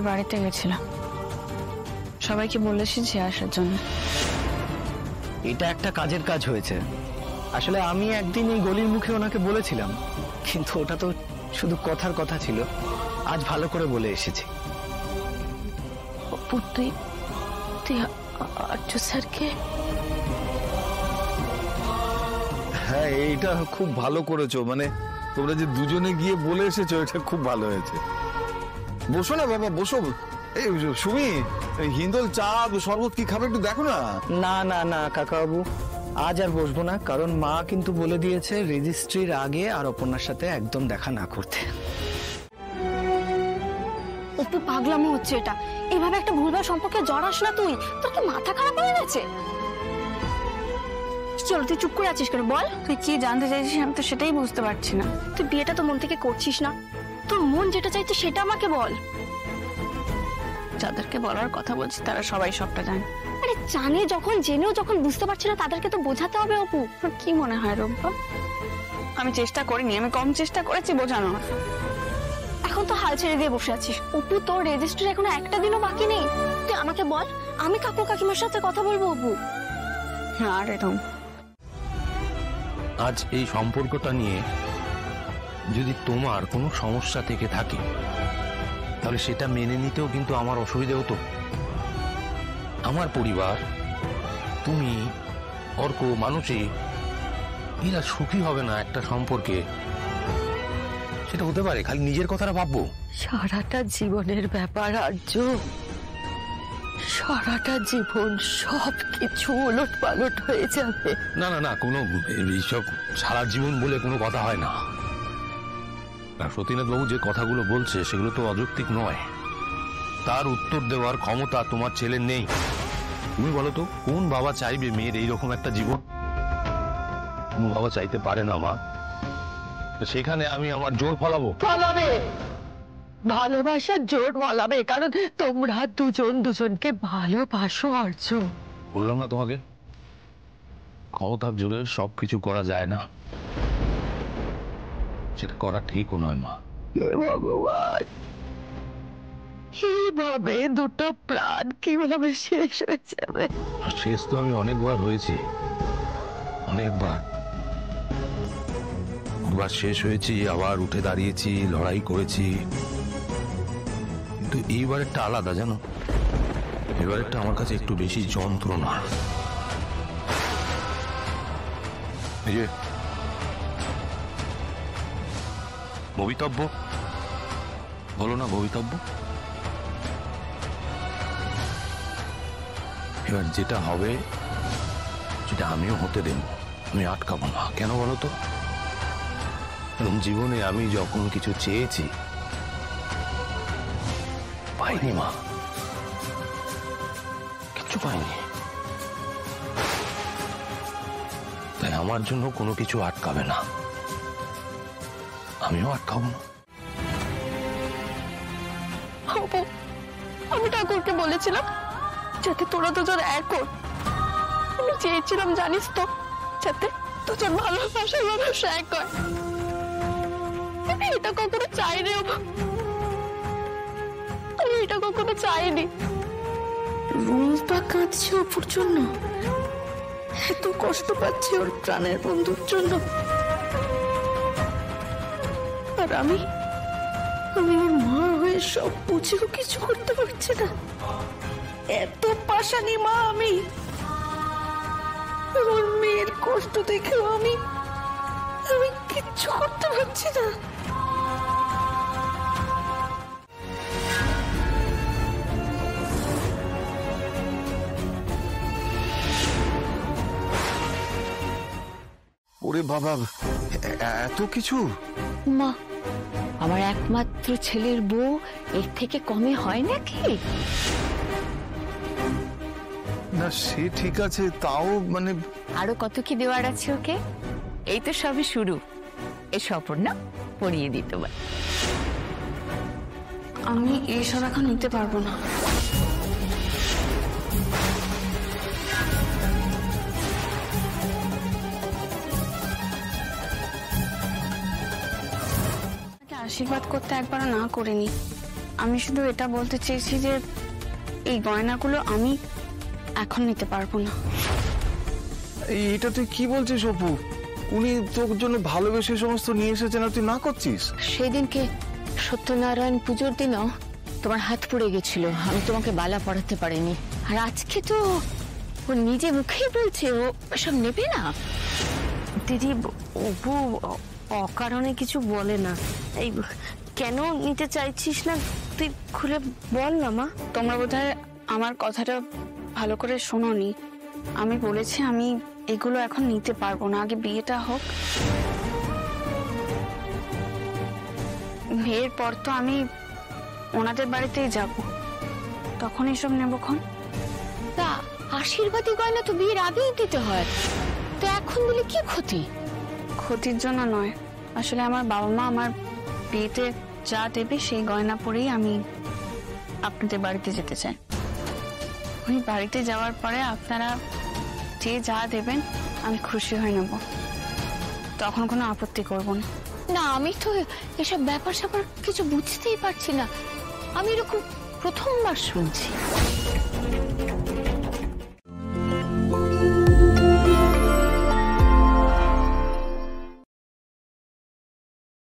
ওদের বাড়িতে গেছিলাম, সবাইকে বলে এসেছি আসার জন্য। এটা একটা কাজের কাজ হয়েছে। আসলে আমি একদিন এই গলির মুখে ওনাকে বলেছিলাম, কিন্তু ওটা তো শুধু কথার কথা ছিল। আজ ভালো করে বলে এসেছি। তুই আর্য স্যারকে? হ্যাঁ, এইটা খুব ভালো করেছো। মানে তোমরা যে দুজনে গিয়ে বলে এসেছো, এটা খুব ভালো হয়েছে। বসো না বাবা, বসো। এই সুমি, হিন্দল চা শরবত কি খাবে একটু দেখো না। না না না কাকাবাবু, আজ আর বসবো না, কারণ মা কিন্তু বলে দিয়েছে রেজিস্ট্রির আগে আর অপর্ণার সাথে একদম দেখা না করতে। অপু, পাগলামো হচ্ছে এটা। এইভাবে একটা ভুলভাল সম্পর্কে জড়াস না তুই। তোর কি মাথা খারাপ হয়ে গেছে? চলো, তুই চুপ করে আছিস কেন বল? তুই কি জানতে চাইছিস আমি তো সেটাই বুঝতে পারছি না। তুই বিয়েটা তো মন থেকে করছিস না? তোর মন যেটা চাইছে সেটা আমাকে বল। যাদেরকে বলার কথা বলছি তারা সবাই সবটা জানে। আরে জানে যখন, জেনেও যখন বুঝতে পারছে না, তাদেরকে তো বোঝাতে হবে অপু। তোর কি মনে হয় রূপা? আমি চেষ্টা করিনি, আমি কম চেষ্টা করেছি বোঝানোর। এখন তো হাল ছেড়ে দিয়ে বসে আছিস। অপু, তোর রেজিস্ট্রি এখনো একটা দিনও বাকি নেই। তুই আমাকে বল, আমি কাকু কাকিমার সাথে কথা বলবো অপু। আর এরকম আজ এই সম্পর্কটা নিয়ে যদি তোমার কোনো সমস্যা থেকে থাকে, তাহলে সেটা মেনে নিতেও কিন্তু আমার অসুবিধা হতো। আমার পরিবার, তুমি, অর্ক, মানুষে এরা সুখী হবে না একটা সম্পর্কে। সেটা হতে পারে, খালি নিজের কথাটা ভাববো। সারাটা জীবনের ব্যাপার আর্য, সারাটা জীবন সবকিছু ওলট পালট হয়ে যাবে। না না না, কোনো এইসব সারা জীবন বলে কোনো কথা হয় না। সতীনাথ বাবু যে কথাগুলো বলছে সেগুলো তো অযৌক্তিক নয়। তার উত্তর দেওয়ার ক্ষমতা তোমার ছেলের নেই। তুমি বলো তো, কোন বাবা চাইবে মেয়ের এইরকম একটা জীবন? কোন বাবা চাইতে পারে না মা। সেখানে আমি আমার জোর ফলাবো? ফলাবে, ভালোবাসার জোর ফলাবে, কারণ তোমরা দুজন দুজনকে ভালোবাসো আর্য। বললাম না তোমাকে, ক্ষমতার জোরে সবকিছু করা যায় না। সেটা করা ঠিকও নয় মা। ভগবান, কিভাবে দুটো প্রাণ কিভাবে শেষ হয়ে যাবে? শেষ তো আমি অনেকবার হয়েছি, অনেকবার শেষ হয়েছি, আবার উঠে দাঁড়িয়েছি, লড়াই করেছি। কিন্তু এইবারেরটা আলাদা জানো, এবারেরটা আমার কাছে একটু বেশি যন্ত্রণা। এই যে ভবিতব্য, বলো না ভবিতব্য, এবার যেটা হবে সেটা আমিও হতে দেব, আমি আটকাবো না। কেন বলো তো? এবং জীবনে আমি যখন কিছু চেয়েছি পাইনি মা, কিচ্ছু পাইনি। তাই আমার জন্য কোনো কিছু আটকাবে না, আমিও আটকাবো না। আমি ঠাকুরকে বলেছিলাম যাতে তোরা দুজন এক হন। আমি চেয়েছিলাম জানিস তো, যাতে দুজন ভালোবাসার মানুষ এক হয়। আমি এটা কখনো চাইনি, আমি এটা কখনো চাইনি। রুম্পা কাঁদছে অপুর জন্য, এত কষ্ট পাচ্ছে ওর প্রাণের বন্ধুর জন্য। আর আমি ওর মা হয়ে সব বুঝেও কিছু করতে পারছি না। এত পাশানি মা আমি, ওর মেয়ের কষ্ট দেখেও আমি কিচ্ছু করতে পারছি না। ওরে বাবা, এত কিছু! মা, আমার একমাত্র ছেলের বউ এর থেকে কমে হয় নাকি? না সে ঠিক আছে, তাও মানে আরো কত কি দেওয়ার আছে ওকে? এই তো সবে শুরু। এই অপর্ণা পরিয়ে দিতে পারে। আমি এইসব এখন নিতে পারবো না। আশীর্বাদ করতে একবারও না করিনি, আমি শুধু এটা বলতে চেয়েছি যে এই গয়নাগুলো আমি এখন নিতে পারবো না। এটা তুই কি বলছিস অপু? উনি তোর জন্য ভালোবেসে সমস্ত নিয়ে এসেছেন আর তুই না করছিস? সেদিনকে সত্যনারায়ণ পুজোর দিনও তোমার হাত পুড়ে গেছিল, আমি তোমাকে বালা পড়াতে পারিনি। আর আজকে তো ও নিজে মুখেই বলছে ও সব নেবে না। দিদি, অপু অকারণে কিছু বলে না। এই কেন নিতে চাইছিস না তুই খুলে বল না মা। তোমরা বোধহয় আমার কথাটা ভালো করে শোনোনি। আমি বলেছি আমি এগুলো এখন নিতে পারবো না, আগে বিয়েটা হোক। বিয়ের পর তো আমি ওনাদের বাড়িতেই যাব, তখন এসব নেবক্ষণ। তা আশীর্বাদী গয়না তো বিয়ের আগেই দিতে হয়, তো এখন দিলে কি ক্ষতি? ক্ষতির জন্য নয়, আসলে আমার বাবা মা আমার বিয়েতে যা দেবে সেই গয়না পরেই আমি আপনাদের বাড়িতে যেতে চাই। ওই বাড়িতে যাওয়ার পরে আপনারা যে যা দেবেন আমি খুশি হয়ে নেব, তখন কোনো আপত্তি করব না। না, আমি তো এসব ব্যাপার স্যাপার কিছু বুঝতেই পারছি না। আমি এরকম প্রথমবার শুনছি।